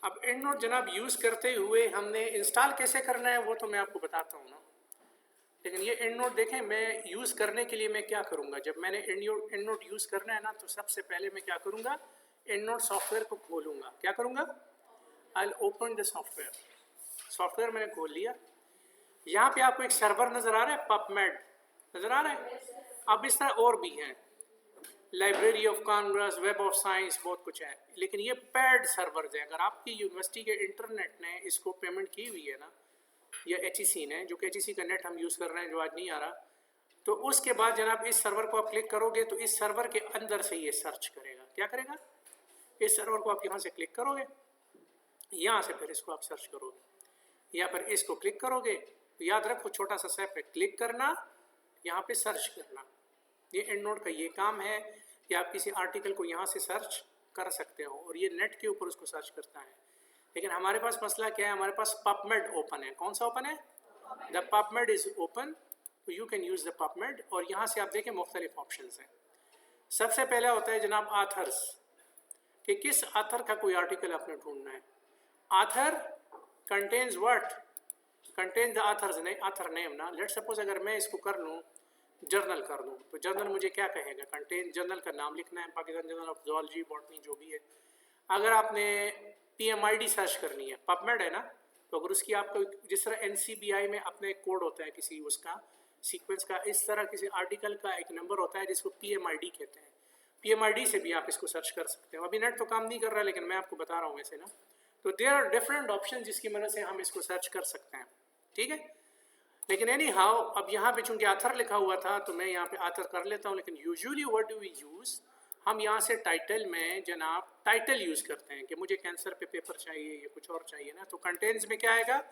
अब and note जनाब use करते हुए हमने इंस्टॉल कैसे करना है वो तो मैं आपको बताता हूँ ना। लेकिन ये एंड नोट देखें, मैं यूज़ करने के लिए मैं क्या करूँगा, जब मैंने एंड नोट यूज़ करना है ना तो सबसे पहले मैं क्या करूँगा, एंड नोट सॉफ्टवेयर को खोलूँगा। क्या करूँगा? I will open the software. Software मैंने खोल लिया। यहाँ पे आपको एक सर्वर नज़र आ रहा है, पबमेड नज़र आ रहा है। अब इस तरह और भी हैं, library of Congress, web of science, बहुत कुछ है। लेकिन ये पेड सर्वर्स हैं। अगर आपकी यूनिवर्सिटी के इंटरनेट ने इसको पेमेंट की हुई है ना, या HEC ने, जो कि HEC का नेट हम यूज़ कर रहे हैं जो आज नहीं आ रहा, तो उसके बाद जनाब इस सर्वर को आप क्लिक करोगे तो इस सर्वर के अंदर से ये सर्च करेगा। क्या करेगा? इस सर्वर को आप यहाँ से क्लिक करोगे, यहाँ से फिर इसको आप सर्च करोगे, या फिर इसको क्लिक करोगे। तो याद रखो, छोटा सा स्टेप है, क्लिक करना, यहाँ पे सर्च करना। ये एंड नोट का ये काम है कि आप किसी आर्टिकल को यहाँ से सर्च कर सकते हो और ये नेट के ऊपर उसको सर्च करता है। लेकिन हमारे पास मसला क्या है, हमारे पास पबमेड ओपन है। कौन सा ओपन है? द पबमेड इज ओपन, तो you can use the PubMed. और यहाँ से आप देखें मुख्तलिफ ऑप्शन हैं। सबसे पहला होता है जनाब आथर्स, कि किस आथर का कोई आर्टिकल आपने ढूंढना है। Author contents what? Contents the authors नहीं, आथर नेम ना। लेट सपोज अगर मैं इसको कर लूँ जर्नल कर दूँ, तो जर्नल मुझे क्या कहेगा? कंटेन जर्नल का नाम लिखना है, Pakistan journal of zoology, botany, जो भी है। अगर आपने PMID सर्च करनी है, पबमेड है ना, तो अगर उसकी आपको जिस तरह NCBI में अपने कोड होता है किसी उसका सीक्वेंस का, इस तरह किसी आर्टिकल का एक नंबर होता है जिसको PMID कहते हैं। PMID से भी आप इसको सर्च कर सकते हो। अभी नेट तो काम नहीं कर रहा, लेकिन मैं आपको बता रहा हूँ वैसे ना। तो देयर आर डिफरेंट ऑप्शन जिसकी मदद से हम इसको सर्च कर सकते हैं, ठीक है। लेकिन एनी हाउ, अब यहाँ पे चूंकि आथर लिखा हुआ था तो मैं यहाँ पे आथर कर लेता हूँ। लेकिन usually what do we use, हम यहाँ से टाइटल में जनाब टाइटल यूज़ करते हैं कि मुझे कैंसर पे पेपर चाहिए या कुछ और चाहिए ना, तो कंटेंट्स में क्या आएगा,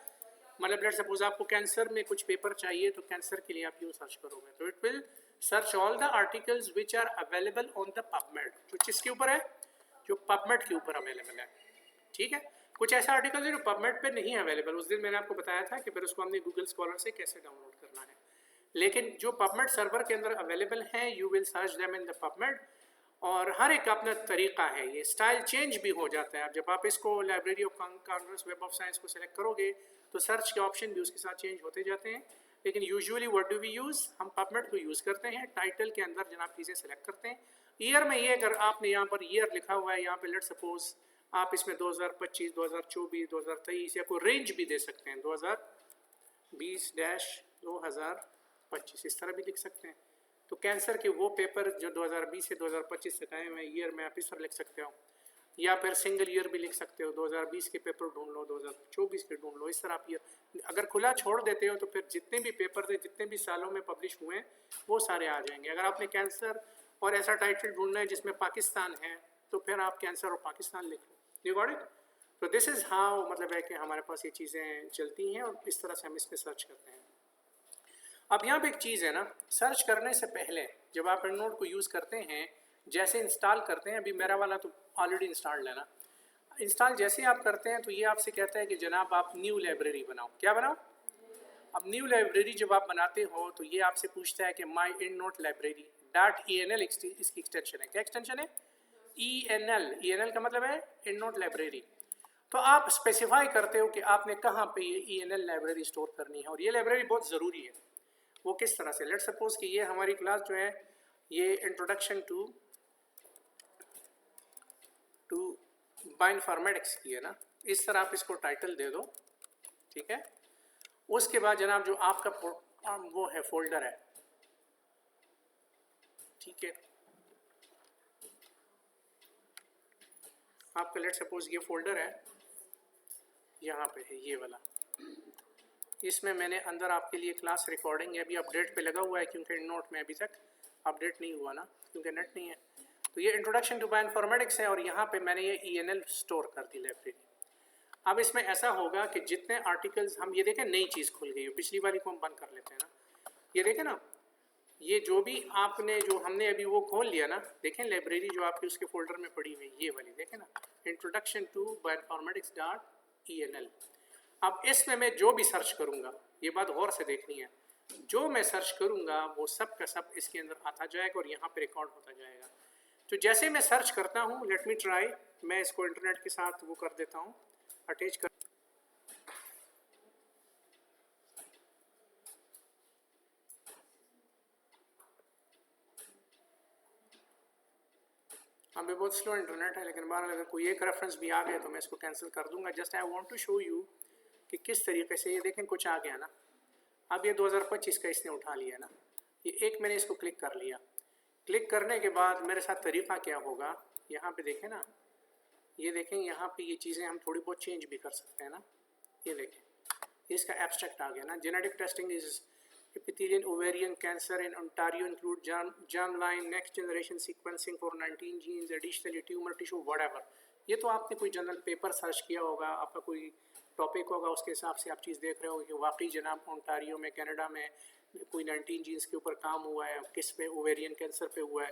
मतलब लेट सपोज आपको कैंसर में कुछ पेपर चाहिए, तो कैंसर के लिए आप यूँ सर्च करोगे तो it will search all the articles which are available on the PubMed. जो किसके ऊपर है? जो पबमेड के ऊपर अवेलेबल है, ठीक है। कुछ ऐसा आर्टिकल है जो पबमेड पे नहीं अवेलेबल, उस दिन मैंने आपको बताया था कि फिर उसको हमने गूगल स्कॉलर से कैसे डाउनलोड करना है। लेकिन जो पबमेड सर्वर के अंदर अवेलेबल हैं, you will search them in the PubMed. और हर एक अपना तरीका है, ये स्टाइल चेंज भी हो जाता है। अब जब आप इसको library of Congress, web of science को सिलेक्ट करोगे तो सर्च के ऑप्शन भी उसके साथ चेंज होते जाते हैं। लेकिन usually what do we use, हम पबमेड को यूज़ करते हैं। टाइटल के अंदर जनाब चीज़ें सेलेक्ट करते हैं। ईयर में ये, अगर आपने यहाँ पर ईयर लिखा हुआ है, यहाँ पे लेट सपोज आप इसमें 2025, 2024, 2023 या कोई रेंज भी दे सकते हैं, 2020-2025 इस तरह भी लिख सकते हैं। तो कैंसर के वो पेपर जो 2020 से 2025 तक आए हुए हैं, ईयर में आप इस तरह लिख सकते हो। या फिर सिंगल ईयर भी लिख सकते हो, 2020 के पेपर ढूंढ लो, 2024 के ढूंढ लो। इस तरह आप ईयर अगर खुला छोड़ देते हो तो फिर जितने भी पेपर थे, जितने भी सालों में पब्लिश हुए हैं, वो सारे आ जाएंगे। अगर आपने कैंसर और ऐसा टाइटल ढूंढना है जिसमें पाकिस्तान है, तो फिर आप कैंसर और पाकिस्तान लिख लो। You got it? तो दिस इज़ हाउ, मतलब है कि हमारे पास ये चीज़ें चलती हैं और इस तरह से हम इस पर सर्च करते हैं। अब यहाँ पे एक चीज़ है ना, सर्च करने से पहले जब आप एंड नोट को यूज़ करते हैं, जैसे इंस्टॉल करते हैं, अभी मेरा वाला तो ऑलरेडी इंस्टॉल्ड है ना, इंस्टॉल जैसे आप करते हैं तो ये आपसे कहता है कि जनाब आप न्यू लाइब्रेरी बनाओ। क्या बनाओ? अब न्यू लाइब्रेरी जब आप बनाते हो तो ये आपसे पूछता है कि माई एंड नोट लाइब्रेरी .enl इसकी एक्सटेंशन है। क्या एक्सटेंशन है? ENL का मतलब है एंड नोट लाइब्रेरी। तो आप स्पेसिफाई करते हो कि आपने कहाँ पे ये ENL लाइब्रेरी स्टोर करनी है, और ये लाइब्रेरी बहुत ज़रूरी है। वो किस तरह से? लेट सपोज कि ये हमारी क्लास जो है ये इंट्रोडक्शन टू बायोइन्फॉर्मेटिक्स की है ना, इस तरह आप इसको टाइटल दे दो, ठीक है। उसके बाद जनाब जो आपका वो है फोल्डर है, ठीक है, आपका लेट सपोज ये फोल्डर है, यहाँ पे है ये वाला। इसमें मैंने अंदर आपके लिए क्लास रिकॉर्डिंग है, अभी अपडेट पे लगा हुआ है क्योंकि नोट में अभी तक अपडेट नहीं हुआ ना, क्योंकि नेट नहीं है। तो ये इंट्रोडक्शन टू बायोइन्फॉर्मेटिक्स है और यहाँ पे मैंने ये ENL स्टोर कर दी लाइब्रेरी। अब इसमें ऐसा होगा कि जितने आर्टिकल्स हम, ये देखें नई चीज़ खुल गई है, पिछली वाली को हम बंद कर लेते हैं ना, ये देखें ना, ये जो भी आपने जो हमने अभी वो खोल लिया ना, देखें लाइब्रेरी जो आपकी उसके फोल्डर में पड़ी हुई, ये वाली देखें ना, इंट्रोडक्शन टू बायोइन्फॉर्मेटिक्स.enl। अब इसमें मैं जो भी सर्च करूँगा, ये बात गौर से देखनी है, जो मैं सर्च करूँगा वो सब का सब इसके अंदर आता जाएगा और यहाँ पे रिकॉर्ड होता जाएगा। तो जैसे मैं सर्च करता हूँ, लेट मी ट्राई, मैं इसको इंटरनेट के साथ वो कर देता हूँ, अटैच कर। अभी बहुत स्लो इंटरनेट है, लेकिन बार अगर कोई एक रेफरेंस भी आ गया तो मैं इसको कैंसिल कर दूंगा। Just I want to show you कि किस तरीके से ये देखें कुछ आ गया ना। अब ये 2025 का इसने उठा लिया ना, ये एक मैंने इसको क्लिक कर लिया। क्लिक करने के बाद मेरे साथ तरीका क्या होगा, यहाँ पे देखें ना, ये देखें यहाँ पे ये चीज़ें हम थोड़ी बहुत चेंज भी कर सकते हैं ना। ये देखें इसका एब्स्ट्रैक्ट आ गया ना, genetic testing is epithelial ovarian cancer in Ontario include germline next generation sequencing for 19 genes, additionally tumor tissue whatever। ये तो आपने कोई जनरल पेपर सर्च किया होगा, आपका कोई टॉपिक होगा, उसके हिसाब से आप चीज़ देख रहे हो कि वाकई जनाब ओंटारियो में कनाडा में कोई 19 जीन्स के ऊपर काम हुआ है, किस पे, ओवेरियन कैंसर पे हुआ है,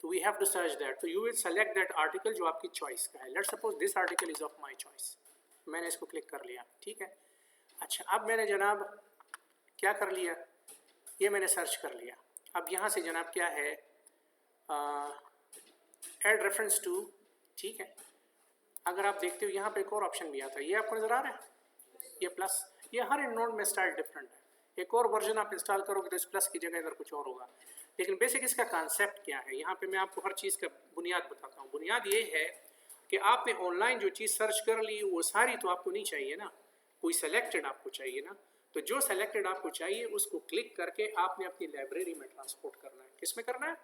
तो we have to search that. तो you will select that article जो आपकी चॉइस का है। Let's suppose this article is of my choice, मैंने इसको क्लिक कर लिया, ठीक है। अच्छा, अब मैंने जनाब क्या कर लिया, ये मैंने सर्च कर लिया। अब यहाँ से जनाब क्या है, ऐड रेफरेंस टू, ठीक है। अगर आप देखते हो यहाँ पे एक और ऑप्शन भी आता है, ये आपको नज़र आ रहा है, ये प्लस। ये हर नोड में स्टाइल डिफरेंट है, एक और वर्जन आप इंस्टॉल करोगे तो इस प्लस की जगह इधर कुछ और होगा। लेकिन बेसिक इसका कॉन्सेप्ट क्या है, यहाँ पे मैं आपको हर चीज़ का बुनियाद बताता हूँ। बुनियाद ये है कि आपने ऑनलाइन जो चीज़ सर्च कर ली वो सारी तो आपको नहीं चाहिए ना, कोई सेलेक्टेड आपको चाहिए ना। तो जो सेलेक्टेड आपको चाहिए उसको क्लिक करके आपने अपनी लाइब्रेरी में ट्रांसपोर्ट करना है। किस में करना है,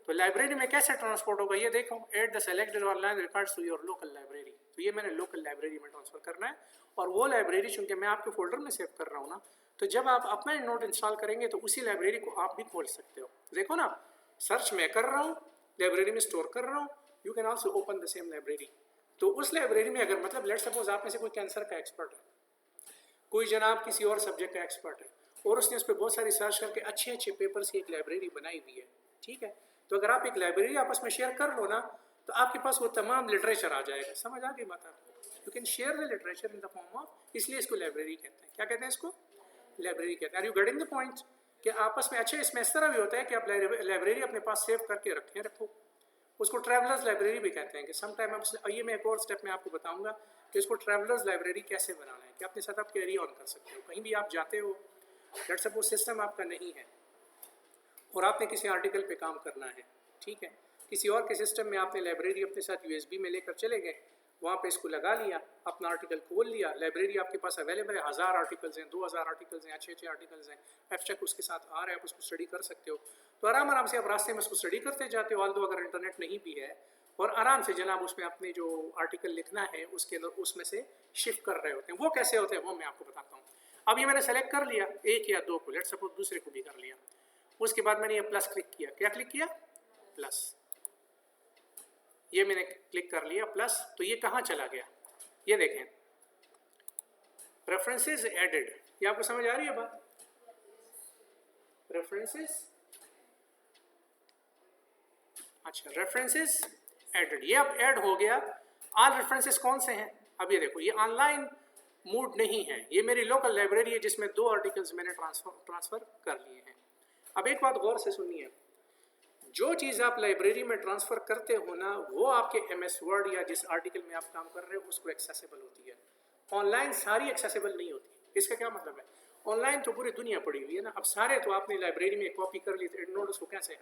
तो लाइब्रेरी में कैसे ट्रांसपोर्ट होगा, ये देखो, add the selected online records to your local library. तो ये मैंने लोकल लाइब्रेरी में ट्रांसफर करना है, और वो लाइब्रेरी चूंकि मैं आपके फोल्डर में सेव कर रहा हूँ ना, तो जब आप अपना नोट इंस्टॉल करेंगे तो उसी लाइब्रेरी को आप भी खोल सकते हो। देखो ना, सर्च मैं कर रहा हूँ, लाइब्रेरी में स्टोर कर रहा हूँ, you can also open the same library. तो उस लाइब्रेरी में अगर मतलब लेट्स सपोज आप में से कोई कैंसर का एक्सपर्ट है, कोई जनाब किसी और सब्जेक्ट का एक्सपर्ट है, और उसने उस पर बहुत सारी सर्च करके अच्छे अच्छे पेपर्स की एक लाइब्रेरी बनाई हुई है, ठीक है। तो अगर आप एक लाइब्रेरी आपस में शेयर कर लो ना, तो आपके पास वो तमाम लिटरेचर आ जाएगा। समझ आ गई बात आपको? You can share the literature in the form of, इसलिए इसको लाइब्रेरी कहते हैं। क्या कहते हैं इसको? लाइब्रेरी कहते हैं। Are you getting the point? कि आपस में अच्छे, इसमें इस तरह भी होता है कि आप लाइब्रेरी अपने पास सेव करके रखो, उसको ट्रैवलर्स लाइब्रेरी भी कहते हैं। कि सम टाइम आप, ये मैं एक और स्टेप में आपको बताऊंगा कि इसको ट्रैवलर्स लाइब्रेरी कैसे बनाना है, कि अपने साथ आप कैरी ऑन कर सकते हो। कहीं भी आप जाते हो, लेट्स सपोज सिस्टम आपका नहीं है और आपने किसी आर्टिकल पे काम करना है, ठीक है, किसी और के सिस्टम में आपने लाइब्रेरी अपने साथ यूएसबी में लेकर चले गए, वहाँ पे इसको लगा लिया, अपना आर्टिकल खोल लिया, लाइब्रेरी आपके पास अवेलेबल है, 1000 आर्टिकल्स हैं, 2000 आर्टिकल्स हैं, अच्छे अच्छे आर्टिकल्स हैं, एब्स्ट्रैक्ट उसके साथ आ रहा है, आप उसको स्टडी कर सकते हो। तो आराम आराम से आप रास्ते में उसको स्टडी करते जाते हो, ऑल्दो अगर इंटरनेट नहीं भी है, और आराम से जनाब उसमें अपने जो आर्टिकल लिखना है उसके अंदर उसमें से शिफ्ट कर रहे होते हैं। वो कैसे होते हैं वो मैं आपको बताता हूँ। अब ये मैंने सेलेक्ट कर लिया एक या दो को, लेट्स सपोज दूसरे को भी कर लिया। उसके बाद मैंने ये प्लस क्लिक किया। क्या क्लिक किया? प्लस। ये मैंने क्लिक कर लिया प्लस। तो ये कहाँ चला गया? ये देखें, रेफरेंसेस एडेड। ये आपको समझ आ रही है बात? रेफरेंसेस, अच्छा, रेफरेंसेस एडेड, ये अब ऐड हो गया। ऑल रेफरेंसेस कौन से हैं? अब ये देखो, ये ऑनलाइन मूड नहीं है, ये मेरी लोकल लाइब्रेरी है जिसमें 2 आर्टिकल्स मैंने ट्रांसफर कर लिए हैं। अब एक बात गौर से सुनिए, जो चीज़ आप लाइब्रेरी में ट्रांसफ़र करते हो ना, वो आपके MS वर्ड या जिस आर्टिकल में आप काम कर रहे हो उसको एक्सेसिबल होती है। ऑनलाइन सारी एक्सेसिबल नहीं होती। इसका क्या मतलब है? ऑनलाइन तो पूरी दुनिया पड़ी हुई है ना। अब सारे तो आपने लाइब्रेरी में कॉपी कर ली, तो एंडनोट उसको कैसे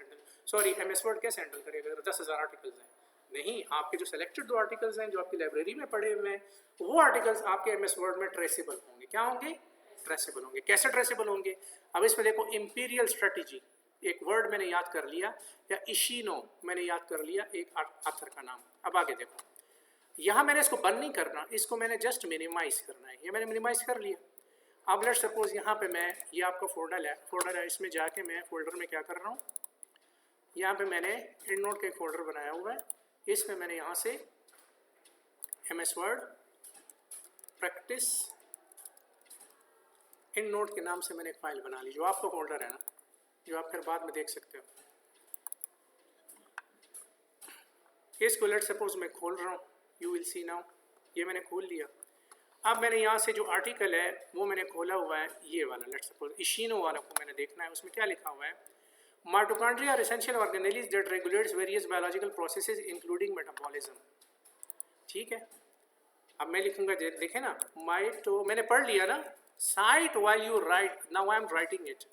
MS वर्ड कैसे हैंडल करेगा अगर 10,000 आर्टिकल्स हैं? नहीं, आपके जो सेलेक्टेड 2 आर्टिकल्स हैं जो आपकी लाइब्रेरी में पड़े हुए हैं, वो आर्टिकल्स आपके MS वर्ड में ट्रेसेबल होंगे। क्या होंगे? ट्रेसेबल होंगे। कैसे ट्रेसेबल होंगे? अब इसमें देखो, इंपीरियल स्ट्रेटजी एक वर्ड मैंने याद कर लिया, या इशिनो मैंने याद कर लिया एक ऑथर का नाम। अब आगे देखो, यहाँ मैंने इसको बंद नहीं करना, इसको मैंने जस्ट मिनिमाइज करना है। ये मैंने मिनिमाइज कर लिया। अब लेट्स सपोज यहाँ पे मैं, ये आपका फोल्डर है, इसमें जाके मैं फोल्डर में क्या कर रहा हूँ, यहाँ पे मैंने एंडनोट का एक फोल्डर बनाया हुआ है, इसमें मैंने यहाँ से MS वर्ड प्रैक्टिस एंडनोट के नाम से मैंने एक फाइल बना ली, जो आपका फोल्डर है ना, जो आप फिर बाद में देख सकते हो। इसको लेट सपोज मैं खोल रहा हूँ, यू विल सी नाउ, ये मैंने खोल लिया। अब मैंने यहाँ से जो आर्टिकल है वो मैंने खोला हुआ है, ये वाला, लेट सपोज इशिनो वाला को मैंने देखना है। उसमें क्या लिखा हुआ है? Mitochondria are essential organelles that regulates various biological processes including metabolism. ठीक है, अब मैं लिखूंगा, देखें ना, माइट, तो मैंने पढ़ लिया ना, site while you right, now I am writing it,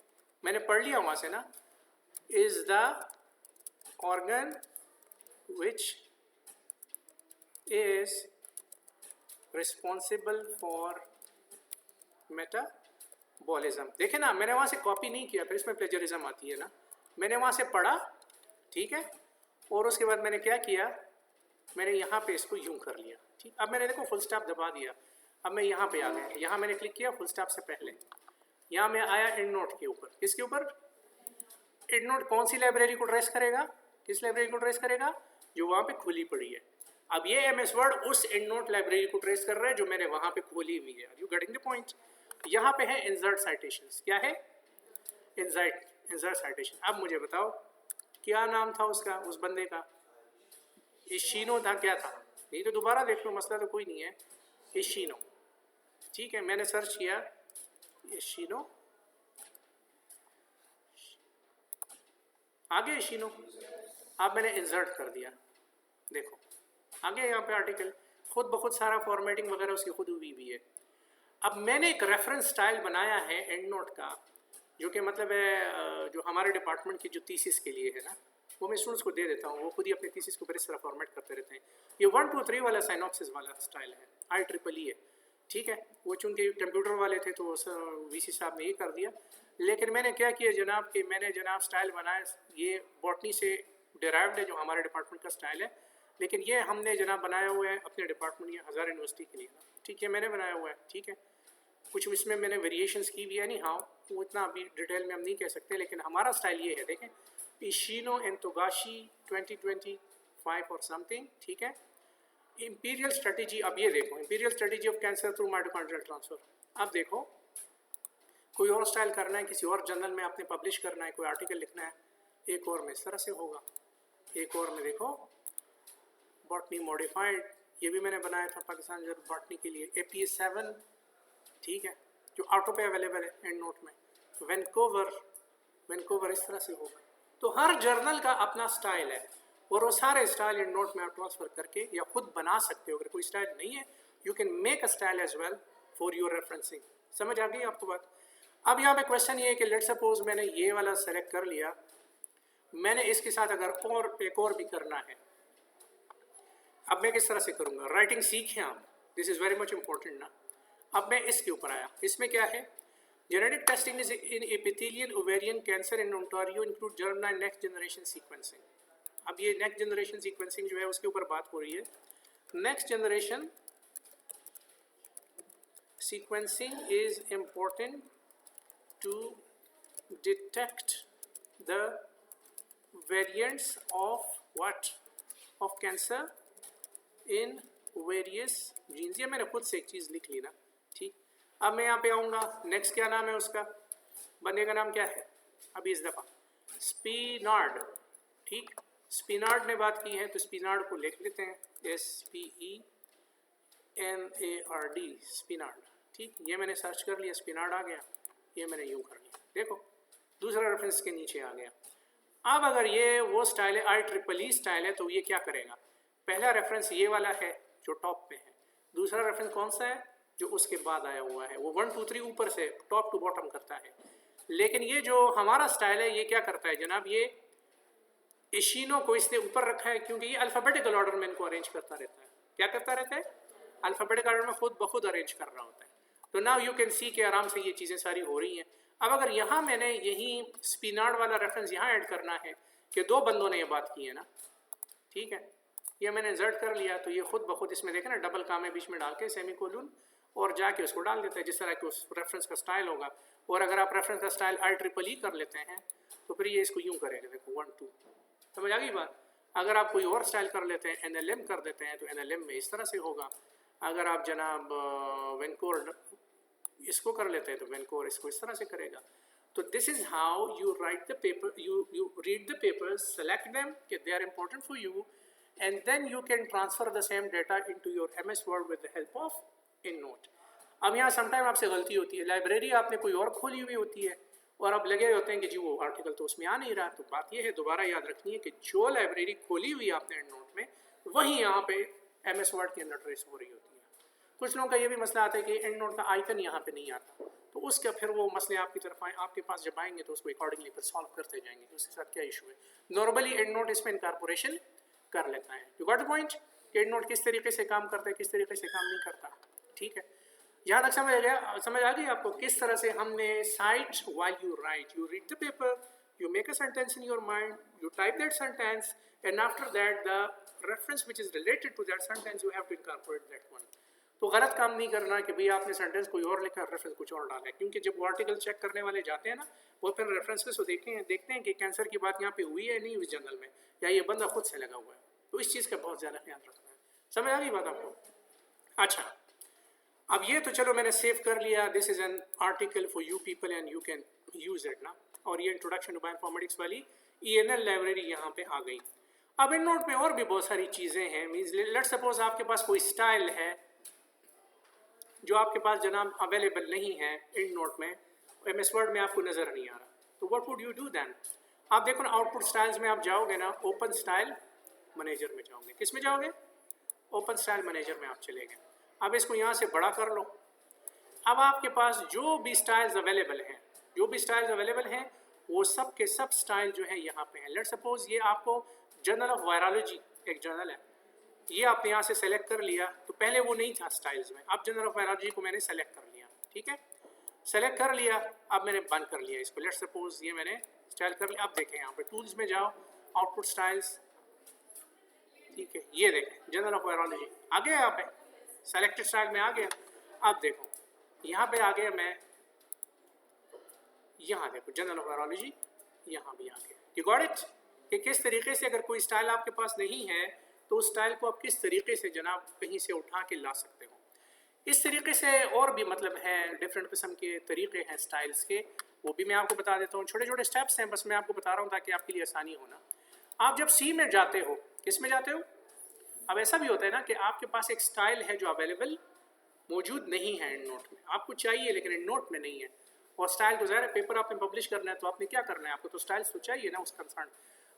मैंने पढ़ लिया वहां से ना, is the organ which is responsible for metabolism. देखे ना, मैंने वहां से कॉपी नहीं किया, फिर इसमें प्लेजरिज्म आती है ना, मैंने वहां से पढ़ा, ठीक है, और उसके बाद मैंने क्या किया, मैंने यहाँ पे इसको यूं कर लिया, ठीक। अब मैंने देखो फुल स्टॉप दबा दिया, अब मैं यहाँ पे आ गया, यहाँ मैंने क्लिक किया फुल स्टॉप से पहले, यहाँ मैं आया एंड नोट के ऊपर। किसके ऊपर? एंड नोट कौन सी लाइब्रेरी को ट्रेस करेगा? किस लाइब्रेरी को ट्रेस करेगा? जो वहाँ पे खुली पड़ी है। अब ये एमएस वर्ड उस एंड नोट लाइब्रेरी को ट्रेस कर रहा है जो मैंने वहाँ पे खोली हुई है। You getting the point? यहाँ पे है इंसर्ट साइटेशंस। क्या है? Insert citation. अब मुझे बताओ क्या नाम था उसका, उस बंदे का? इशिनो था, क्या था? नहीं तो दोबारा देख लो, मसला तो कोई नहीं है। इशिनो, ठीक है, मैंने सर्च किया इशिनो, आगे इशिनो, अब मैंने इंसर्ट कर दिया, देखो आगे यहाँ पे आर्टिकल खुद ब खुद सारा फॉर्मेटिंग वगैरह उसकी खुद हुई भी है। अब मैंने एक रेफरेंस स्टाइल बनाया है एंड नोट का, जो कि मतलब है जो हमारे डिपार्टमेंट की जो थीसिस के लिए है ना, वो मैं स्टूडेंट्स को दे देता हूँ, वो खुद ही अपने थीसिस को इस तरह फॉर्मेट करते रहते हैं। ये 1 2 3 वाला साइनॉप्सिस वाला स्टाइल है, IEEE है, ठीक है। वो चूँकि कंप्यूटर वाले थे तो VC साहब ने ये कर दिया, लेकिन मैंने क्या किया जनाब कि मैंने जनाब स्टाइल बनाया, ये बॉटनी से डिराइव्ड है जो हमारे डिपार्टमेंट का स्टाइल है, लेकिन ये हमने जनाब बनाया हुआ है अपने डिपार्टमेंट या हज़ार यूनिवर्सिटी के लिए, ठीक है, मैंने बनाया हुआ है, ठीक है। कुछ इसमें मैंने वेरिएशंस की भी है, नहीं हाँ वो इतना अभी डिटेल में हम नहीं कह सकते, लेकिन हमारा स्टाइल ये है, देखें, इशिनो एंड तोगाशी 2025 और समथिंग, ठीक है। इंपीरियल स्ट्रेटेजी, अब ये देखो, imperial strategy of cancer through mitochondrial transfer. अब देखो, कोई और स्टाइल करना है, किसी और जर्नल में आपने पब्लिश करना है, कोई आर्टिकल लिखना है, एक और में इस तरह से होगा, एक और में देखो बॉटनी मॉडिफाइड, ये भी मैंने बनाया था पाकिस्तान जर्नल बॉटनी के लिए, APS 7, ठीक है, जो ऑटो पे अवेलेबल है एंड नोट में। वैंकूवर इस तरह से होगा। तो हर जर्नल का अपना स्टाइल है, और वो सारे स्टाइल एंड नोट में आप ट्रांसफर करके या खुद बना सकते हो। अगर कोई स्टाइल नहीं है, you can make a style as well for your referencing. समझ आ गई आपको बात? अब यहाँ पे क्वेश्चन ये है कि लेट सपोज मैंने ये वाला सेलेक्ट कर लिया, मैंने इसके साथ अगर और एक और भी करना है, अब मैं किस तरह से करूँगा? राइटिंग सीखें आप, this is very much important ना। अब मैं इसके ऊपर आया, इसमें क्या है? Genetic testing is in epithelial ovarian cancer in Ontario include germline next generation sequencing. अब ये नेक्स्ट जनरेशन सीक्वेंसिंग जो है उसके ऊपर बात हो रही है। Next generation sequencing is important to detect the variants of what? Of cancer in various genes. ये मैंने खुद से एक चीज़ लिख ली ना, ठीक। अब मैं यहाँ पे आऊँगा, नेक्स्ट क्या नाम है उसका? बंदे का नाम क्या है अभी इस दफ़ा? स्पीनार्ड, ठीक। स्पीनार्ड ने बात की है, तो स्पीनार्ड को लिख लेते हैं, SPENARD, स्पीनार्ड, ठीक। ये मैंने सर्च कर लिया, स्पीनार्ड आ गया, ये मैंने यूँ कर लिया, देखो दूसरा रेफरेंस के नीचे आ गया। अब अगर ये वो स्टाइल है, IEEE स्टाइल है, तो ये क्या करेगा? पहला रेफरेंस ये वाला है जो टॉप पे है, दूसरा रेफरेंस कौन सा है? जो उसके बाद आया हुआ है। वो 1 2 3 ऊपर से टॉप टू बॉटम करता है, लेकिन ये जो हमारा स्टाइल है ये क्या करता है जनाब? ये इशिनो को इसने ऊपर रखा है क्योंकि ये अल्फ़ाबेटिकल ऑर्डर में इनको अरेंज करता रहता है। क्या करता रहता है? अल्फ़ाबेटिकल ऑर्डर में खुद ब खुद अरेंज कर रहा होता है। तो नाउ यू कैन सी कि आराम से ये चीज़ें सारी हो रही हैं। अब अगर यहाँ मैंने यही स्पीनार्ड वाला रेफरेंस यहाँ ऐड करना है कि दो बंदों ने ये बात की है ना, ठीक है, ये मैंने इंसर्ट कर लिया, तो ये खुद ब खुद इसमें देखें ना, डबल कामे बीच में डाल के सेमीकोलन और जाके उसको डाल देता है जिस तरह के उस रेफरेंस का स्टाइल होगा। और अगर आप रेफरेंस का स्टाइल IEEE कर लेते हैं तो फिर ये इसको यूँ करेगा, देखो 1 2, समझ आ गई बात? अगर आप कोई और स्टाइल कर लेते हैं, NLM कर देते हैं, तो NLM में इस तरह से होगा। अगर आप जनाब वैंकोर इसको कर लेते हैं तो वैंकोर इसको इस तरह से करेगा। तो this is how you write the paper, you read the papers, select them कि they are important for you, and then you can transfer the same data into your MS Word with the help of EndNote। अब यहाँ sometime आपसे गलती होती है, library आपने कोई और खोली हुई होती है और अब लगे होते हैं कि जी वो आर्टिकल तो उसमें आ नहीं रहा। तो बात ये है, दोबारा याद रखनी है कि जो लाइब्रेरी खोली हुई है आपने EndNote में, वही यहाँ पे MS Word के अंदर ट्रेस हो रही होती है। कुछ लोगों का ये भी मसला आता है कि एंड नोट का आइकन यहाँ पे नहीं आता, तो उसका फिर वो मसले आपकी तरफ आए, आपके पास जब आएंगे तो उसको अकॉर्डिंगली फिर सॉल्व करते जाएंगे कि उसके साथ क्या इशू है। नॉर्मली एंड नोट इसमें इनकॉर्पोरेशन कर लेता है। You got the point? And note किस तरीके से काम करता है, किस तरीके से काम नहीं करता। ठीक है, यहाँ तक समझ आ गई आपको किस तरह से हमने site while you right, you read the paper, you make a sentence in your mind, you type that sentence, and after that the reference which is related to that sentence you have to incorporate that one. तो गलत काम नहीं करना कि भैया आपने sentence कोई और लिखा, रेफरेंस कुछ और डाला है, क्योंकि जब वो आर्टिकल चेक करने वाले जाते हैं ना, वो फिर रेफरेंसेस को देखते हैं कि कैंसर की बात यहाँ पे हुई है नहीं हुई जर्नल में, या ये बंदा खुद से लगा हुआ है। तो इस चीज़ का बहुत ज़्यादा ख्याल रखना है। समझ आ गई बात आपको? अच्छा, अब ये तो चलो मैंने सेव कर लिया, this is an article for you people and you can use it ना। और ये इंट्रोडक्शन टू बायोइन्फॉर्मेटिक्स वाली ENL लाइब्रेरी यहाँ पे आ गई। अब इन नोट में और भी बहुत सारी चीज़ें हैं। मीन्स लेट्स सपोज आपके पास कोई स्टाइल है जो आपके पास जनाब अवेलेबल नहीं है इन नोट में, MS वर्ड में आपको नज़र नहीं आ रहा, तो what would you do then? आप देखो ना, आउटपुट स्टाइल्स में आप जाओगे ना, ओपन स्टाइल मैनेजर में जाओगे। किस में जाओगे? ओपन स्टाइल मैनेजर में आप चले गए। अब इसको यहाँ से बड़ा कर लो। अब आपके पास जो भी स्टाइल्स अवेलेबल हैं, वो सब के सब स्टाइल जो है यहाँ पे हैं। लेट्स सपोज ये आपको जर्नल ऑफ वायरोलॉजी एक जर्नल है, ये आपने यहाँ से सेलेक्ट कर लिया, तो पहले वो नहीं था स्टाइल्स में, अब जर्नल ऑफ वायरोलॉजी को मैंने सेलेक्ट कर लिया। ठीक है, सेलेक्ट कर लिया, अब मैंने बंद कर लिया इसको। लेट्स सपोज ये मैंने स्टाइल कर लिया। अब देखें यहाँ पे टूल्स में जाओ, आउटपुट स्टाइल्स, ठीक है, ये देखें जर्नल ऑफ वायरोलॉजी आ गया, यहाँ पे सेलेक्टेड स्टाइल में आ गया। अब देखो यहाँ पे आ गया, मैं यहाँ देखो जर्नल ऑफ वायरोलॉजी यहाँ भी आ गया। You got it? कि किस तरीके से अगर कोई स्टाइल आपके पास नहीं है तो उस स्टाइल को आप किस तरीके से जनाब कहीं से उठा के ला सकते हो। इस तरीके से और भी मतलब है डिफरेंट किस्म के तरीके हैं स्टाइल्स के, वो भी मैं आपको बता देता हूँ। छोटे छोटे स्टेप्स हैं, बस मैं आपको बता रहा हूँ ताकि आपके लिए आसानी होना। आप जब सी में जाते हो, किस में जाते हो? अब ऐसा भी होता है ना कि आपके पास एक स्टाइल है जो अवेलेबल मौजूद नहीं है एंड नोट में, आपको चाहिए लेकिन एंड नोट में नहीं है। और स्टाइल तो ज़ाहिर है पेपर आपने पब्लिश करना है, तो आपने क्या करना है, आपको तो स्टाइल्स तो चाहिए ना उस कंसर्न।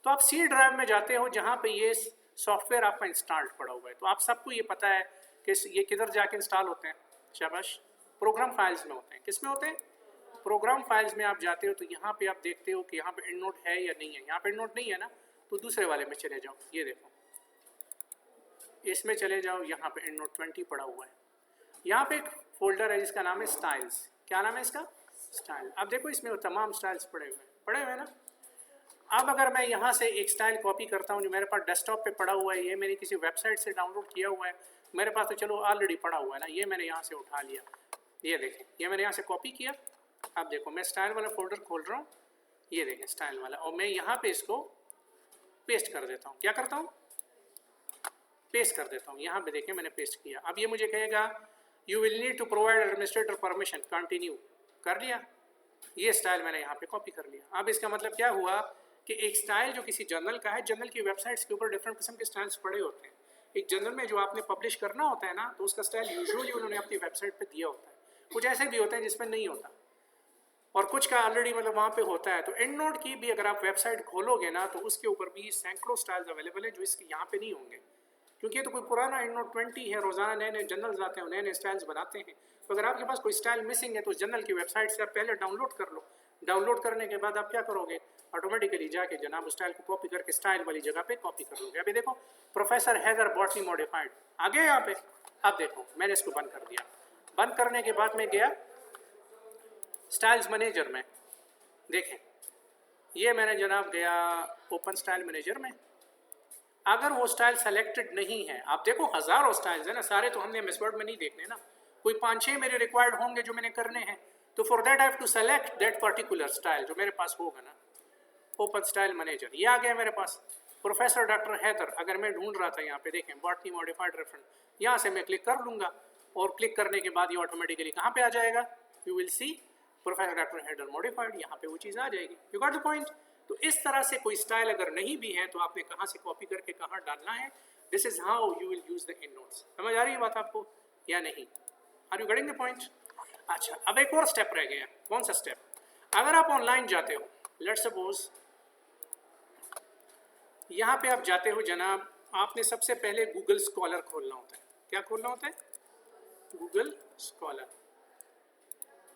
तो आप सी ड्राइव में जाते हो जहाँ पे ये सॉफ्टवेयर आपका इंस्टॉल्ड पड़ा हुआ है। तो आप सबको ये पता है कि ये किधर जाके इंस्टॉल होते हैं, शाबाश, प्रोग्राम फाइल्स में होते हैं। किस में होते हैं? प्रोग्राम फाइल्स में आप जाते हो, तो यहाँ पे आप देखते हो कि यहाँ पे एंड नोट है या नहीं है। यहाँ पे एंड नोट नहीं है ना, तो दूसरे वाले में चले जाओ, ये देखो इसमें चले जाओ, यहाँ पे एंड नोट 20 पड़ा हुआ है। यहाँ पे एक फोल्डर है जिसका नाम है स्टाइल्स। क्या नाम है इसका? स्टाइल। अब देखो इसमें वो तमाम स्टाइल्स पड़े हुए हैं ना। अब अगर मैं यहाँ से एक स्टाइल कॉपी करता हूँ जो मेरे पास डेस्कटॉप पे पड़ा हुआ है, ये मैंने किसी वेबसाइट से डाउनलोड किया हुआ है, मेरे पास तो चलो ऑलरेडी पड़ा हुआ है ना, ये मैंने यहाँ से उठा लिया, ये देखें, ये मैंने यहाँ से कॉपी किया। अब देखो मैं स्टाइल वाला फोल्डर खोल रहा हूँ, ये देखें स्टाइल वाला, और मैं यहाँ पे इसको पेस्ट कर देता हूँ। क्या करता हूँ? पेस्ट कर देता हूँ। यहाँ पे देखें मैंने पेस्ट किया। अब ये मुझे कहेगा you will need to provide administrator permission, continue कर लिया। ये स्टाइल मैंने यहाँ पे कॉपी कर लिया। अब इसका मतलब क्या हुआ कि एक स्टाइल जो किसी जर्नल का है, जर्नल की वेबसाइट्स के ऊपर डिफरेंट किस्म के स्टाइल्स पड़े होते हैं। एक जर्नल में जो आपने पब्लिश करना होता है ना, तो उसका स्टाइल यूजुअली उन्होंने अपनी वेबसाइट पे दिया होता है। कुछ ऐसे भी होते हैं जिसमें नहीं होता, और कुछ का ऑलरेडी मतलब वहाँ पे होता है। तो एंड नोट की भी अगर आप वेबसाइट खोलोगे ना, तो उसके ऊपर भी सैकड़ों स्टाइल्स अवेलेबल है जो इसके यहाँ पे नहीं होंगे, क्योंकि ये तो कोई पुराना एंड नोट 20 है। रोज़ाना नए नए जर्नल्स आते हैं, नए नए स्टाइल्स बनाते हैं। तो अगर आपके पास कोई स्टाइल मिसिंग है तो उस जर्नल की वेबसाइट से आप पहले डाउनलोड कर लो। डाउनलोड करने के बाद आप क्या करोगे, ऑटोमेटिकली जाके जनाब उस स्टाइल को कॉपी करके स्टाइल वाली जगह पे कॉपी कर लोगे। अभी देखो प्रोफेसर हैदर बॉटनी मॉडिफाइड आ गया यहाँ पे। अब देखो मैंने इसको बंद कर दिया। बंद करने के बाद मैं गया स्टाइल्स मैनेजर में, देखें ये मैंने जनाब गया ओपन स्टाइल मैनेजर में। अगर वो स्टाइल सेलेक्टेड नहीं है, आप देखो हज़ारों स्टाइल्स है ना, सारे तो हमने MS वर्ड में नहीं देखने ना, कोई 5-6 मेरे रिक्वायर्ड होंगे जो मैंने करने हैं। तो for that I have to select that particular style जो मेरे पास होगा ना। ओपन स्टाइल मैनेजर ये आ गया मेरे पास। प्रोफेसर डॉक्टर हैदर अगर मैं ढूंढ रहा था, यहाँ पे देखें बॉटनी मॉडिफाइड रेफरेंस, यहाँ से मैं क्लिक कर लूँगा, और क्लिक करने के बाद ये ऑटोमेटिकली कहाँ पे आ जाएगा, you will see professor doctor Haider modified, यहाँ पे वो चीज़ आ जाएगी। You got the point? तो इस तरह से कोई स्टाइल अगर नहीं भी है तो आपने कहाँ से कॉपी करके कहाँ डालना है। This is how you will use the endnotes. समझ आ रही है बात आपको या नहीं? Are you getting the point? अच्छा, अब एक और स्टेप रह गया। कौन सा स्टेप? अगर आप ऑनलाइन जाते हो, लेट्स सपोज यहाँ पे आप जाते हो जनाब, आपने सबसे पहले गूगल स्कॉलर खोलना होता है। क्या खोलना होता है? Google scholar.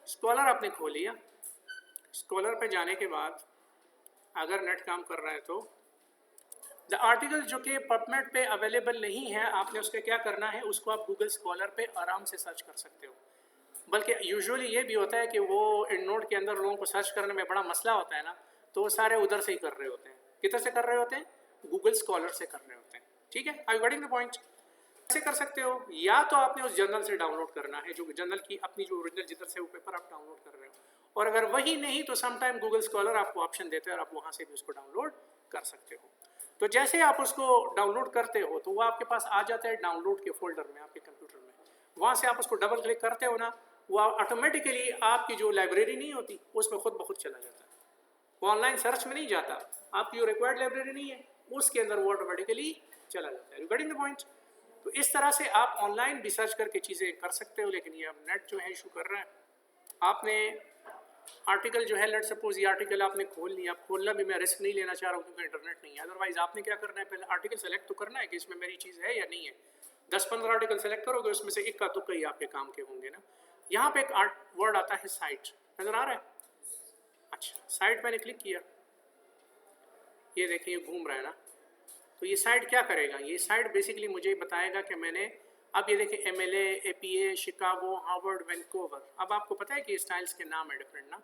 स्कॉलर आपने खोल लिया। स्कॉलर पे जाने के बाद अगर नेट काम कर रहा है तो द आर्टिकल जो कि पबमेड पे अवेलेबल नहीं है, आपने उसके क्या करना है, उसको आप गूगल स्कॉलर पे आराम से सर्च कर सकते हो। बल्कि यूजुअली ये भी होता है कि वो एंडनोट के अंदर लोगों को सर्च करने में बड़ा मसला होता है ना, तो वो सारे उधर से ही कर रहे होते हैं। किधर से कर रहे होते हैं? गूगल स्कॉलर से कर रहे होते हैं। ठीक है, आई गॉटिंग द पॉइंट। कैसे कर सकते हो? या तो आपने उस जर्नल से डाउनलोड करना है, जो जर्नल की अपनी जो ओरिजिनल जिधर से वो पेपर आप डाउनलोड कर रहे हो, और अगर वही नहीं तो समटाइम गूगल स्कॉलर आपको ऑप्शन देते हैं और आप वहाँ से भी उसको डाउनलोड कर सकते हो। तो जैसे आप उसको डाउनलोड करते हो तो वो आपके पास आ जाता है डाउनलोड के फोल्डर में आपके कंप्यूटर में। वहाँ से आप उसको डबल क्लिक करते हो ना, वो ऑटोमेटिकली आपकी जो लाइब्रेरी नहीं होती उसमें खुद ब खुद चला जाता है। वो ऑनलाइन सर्च में नहीं जाता, आपकी जो रिक्वायर्ड लाइब्रेरी नहीं है उसके अंदर वो ऑटोमेटिकली चला जाता है। You getting the point? तो इस तरह से आप ऑनलाइन भी सर्च करके चीज़ें कर सकते हो, लेकिन ये अब नेट जो है इशू कर रहा है। आपने आर्टिकल जो है, लेट सपोज ये आर्टिकल आपने खोल लिया। खोलना भी मैं रिस्क नहीं लेना चाह रहा हूँ क्योंकि इंटरनेट नहीं है। अदरवाइज आपने क्या करना है, पहले आर्टिकल सेलेक्ट तो करना है कि इसमें मेरी चीज़ है या नहीं है। 10-15 आर्टिकल सेलेक्ट करोगे, उसमें से इक्का दुक्का ही आपके काम के होंगे ना। यहाँ पे एक वर्ड आता है साइट, नज़र आ रहा है? अच्छा, साइट मैंने क्लिक किया, ये देखिए घूम रहा है ना। तो ये साइट क्या करेगा? ये साइट बेसिकली मुझे बताएगा कि मैंने, अब ये देखिए MLA, APA, Chicago, Harvard, Vancouver. अब आपको पता है कि स्टाइल्स के नाम है डिफरेंट ना।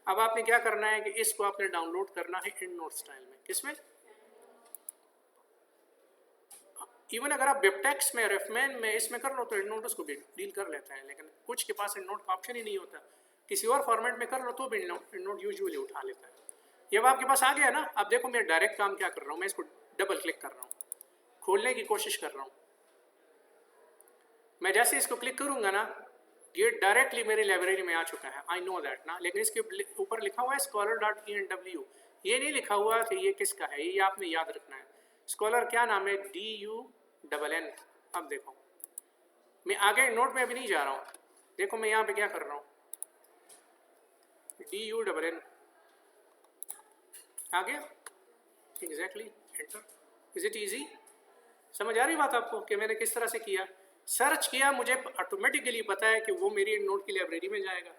अब आपने क्या करना है कि इसको आपने डाउनलोड करना है एंडनोट स्टाइल में। किसमें? इवन अगर आप वेबटेक्स में, रेफमैन में, इसमें कर लो तो एंडनोट उसको भी डील कर लेता है, लेकिन कुछ के पास एंडनोट का ऑप्शन ही नहीं होता। किसी और फॉर्मेट में कर लो तो भी एंडनोट यूजुअली उठा लेता है। ये अब आपके पास आ गया ना। अब देखो मैं डायरेक्ट काम क्या कर रहा हूँ, मैं इसको डबल क्लिक कर रहा हूँ, खोलने की कोशिश कर रहा हूँ। मैं जैसे इसको क्लिक करूँगा ना, ये डायरेक्टली मेरी लाइब्रेरी में आ चुका है। आई नो दैट ना, लेकिन इसके ऊपर लिखा हुआ है scholar.enw। ये नहीं लिखा हुआ कि ये किसका है, ये आपने याद रखना है। स्कॉलर क्या नाम है? DUNN। अब देखो मैं आगे नोट में अभी नहीं जा रहा हूँ। देखो मैं यहाँ पे क्या कर रहा हूँ, DUNN आ गया exactly, enter. Is it easy? समझ आ रही बात आपको कि मैंने किस तरह से किया? सर्च किया, मुझे ऑटोमेटिकली पता है कि वो मेरी नोट की लाइब्रेरी में जाएगा।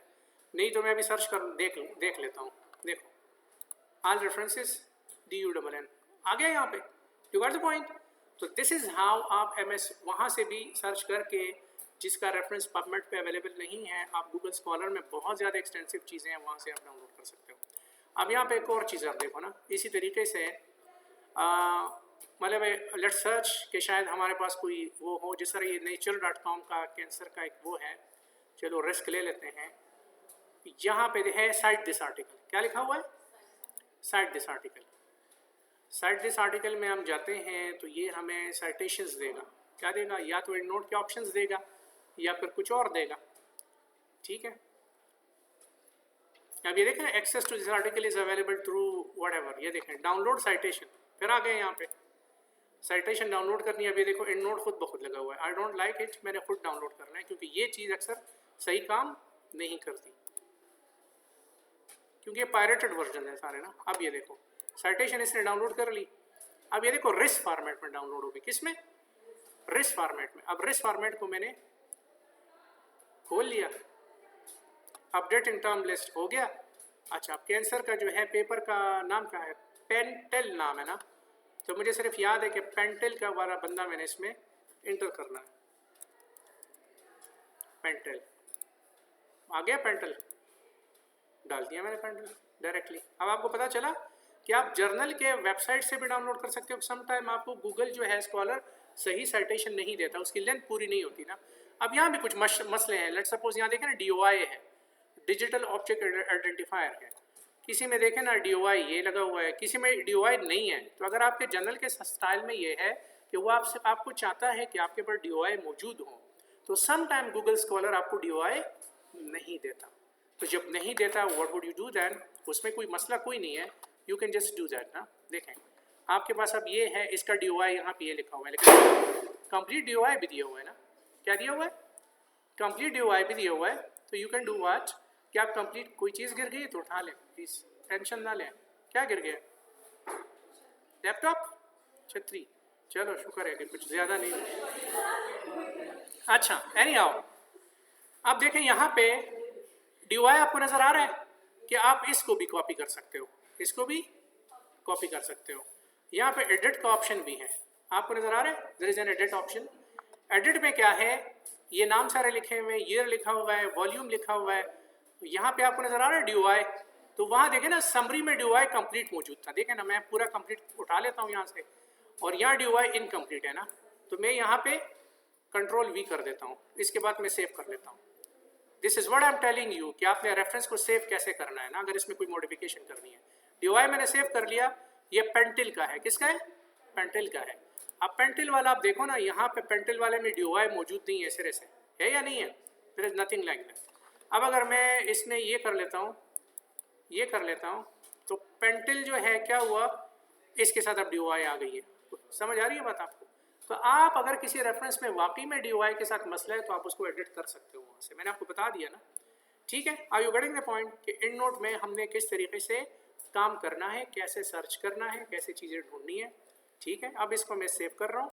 नहीं तो मैं अभी सर्च कर देख लेता हूँ। देखो ऑल रेफरेंसेस DUNN आ गया यहाँ पे। You got the point? तो दिस इज हाउ आप MS वहाँ से भी सर्च करके, जिसका रेफरेंस पबमेड पे अवेलेबल नहीं है, आप गूगल स्कॉलर में बहुत ज़्यादा एक्सटेंसिव चीज़ें हैं, वहाँ से आप डाउनलोड कर सकते हो। अब यहाँ पे एक और चीज़ आप देखो ना, इसी तरीके से मतलब लेट सर्च कि शायद हमारे पास कोई वो हो, जिस तरह ये nature.com का कैंसर का एक वो है। चलो रिस्क ले लेते हैं। यहाँ पे है साइट दिस आर्टिकल। क्या लिखा हुआ है? Site this article. Site this article में हम जाते हैं तो ये हमें साइटेशंस देगा। क्या देगा? या तो एंडनोट के ऑप्शंस देगा या फिर कुछ और देगा। ठीक है, अब ये देखें access to this article is available through whatever. ये देखें डाउनलोड साइटेशन, फिर आ गए यहाँ पे साइटेशन डाउनलोड करनी है। अभी देखो एंडनोट खुद ब खुद लगा हुआ है। आई डोंट लाइक इट, मैंने खुद डाउनलोड करना है क्योंकि ये चीज़ अक्सर सही काम नहीं करती, क्योंकि ये पायरेटेड वर्जन है सारे ना। अब ये देखो साइटेशन इसने डाउनलोड कर ली। अब ये देखो रिस फॉर्मेट में डाउनलोड होगी। किस में? रिस फॉर्मेट में। अब रिस फॉर्मेट को मैंने खोल लिया, अपडेट इन टर्म लिस्ट हो गया। अच्छा, अब कैंसर का जो है पेपर का नाम क्या है? पेंटेल नाम है ना। तो मुझे सिर्फ याद है कि पेंटेल का वाला बंदा मैंने इसमें इंटर करना है। पेंटेल आ गया, पेंटेल डाल दिया मैंने, पेंटेल डायरेक्टली। अब आपको पता चला कि आप जर्नल के वेबसाइट से भी डाउनलोड कर सकते हो। सम टाइम आपको गूगल जो है स्कॉलर सही साइटेशन नहीं देता, उसकी लेंथ पूरी नहीं होती ना। अब यहाँ भी कुछ मसले हैं। लेट सपोज यहाँ देखें ना DOI है, डिजिटल ऑब्जेक्ट आइडेंटिफायर है। किसी में देखें ना DOI ये लगा हुआ है, किसी में DOI नहीं है। तो अगर आपके जर्नल के स्टाइल में ये है कि वो आपको चाहता है कि आपके पास DOI मौजूद हो, तो सम टाइम गूगल स्कॉलर आपको DOI नहीं देता। तो जब नहीं देता, what would you do then? उसमें कोई मसला कोई नहीं है, you can just do that ना। देखें आपके पास अब ये है, इसका DOI यहाँ पे ये लिखा हुआ है, लेकिन कंप्लीट DOI भी दिया हुआ है ना। क्या दिया हुआ है? कंप्लीट DOI भी दिया हुआ है। तो यू कैन डू व्हाट कि आप कंप्लीट, कोई चीज़ गिर गई तो उठा लें प्लीज़, टेंशन ना लें। क्या गिर गया? लैपटॉप, छतरी? चलो शुक्र है कि कुछ ज़्यादा नहीं। अच्छा, एनी हाउ अब देखें यहाँ पे DOI आपको नजर आ रहा है कि आप इसको भी कॉपी कर सकते हो, इसको भी कॉपी कर सकते हो। यहाँ पे एडिट का ऑप्शन भी है, आपको नजर आ रहा है, there is an edit option. Edit में क्या है, ये नाम सारे लिखे हुए हैं, ईयर लिखा हुआ है, वॉल्यूम लिखा हुआ है। यहाँ पे आपको नजर आ रहा है DOI, तो वहाँ देखें ना समरी में DOI कंप्लीट मौजूद था, देखें ना, मैं पूरा कंप्लीट उठा लेता हूँ यहाँ से, और यहाँ DOI इनकम्प्लीट है ना, तो मैं यहाँ पे Ctrl+V कर देता हूँ, इसके बाद मैं सेव कर लेता हूँ। This is what I am telling you कि आपने रेफरेंस को सेव कैसे करना है ना, अगर इसमें कोई मॉडिफिकेशन करनी है। DOI मैंने सेव कर लिया, ये पेंटिल का है, किसका है, पेंटिल का है। अब पेंटिल वाला आप देखो ना, यहाँ पे पेंटिल वाले में DOI मौजूद नहीं है सिरे से, है या नहीं है, there is nothing like that. अब अगर मैं इसमें ये कर लेता हूँ, ये कर लेता हूँ, तो पेंटिल जो है क्या हुआ, इसके साथ अब DOI आ गई है। समझ आ रही है बात आपको? तो आप अगर किसी रेफरेंस में वाकई में DOI के साथ मसला है तो आप उसको एडिट कर सकते हो वहाँ से, मैंने आपको बता दिया ना, ठीक है। Are you getting the point कि एंडनोट में हमने किस तरीके से काम करना है, कैसे सर्च करना है, कैसे चीज़ें ढूंढनी है, ठीक है। अब इसको मैं सेव कर रहा हूँ।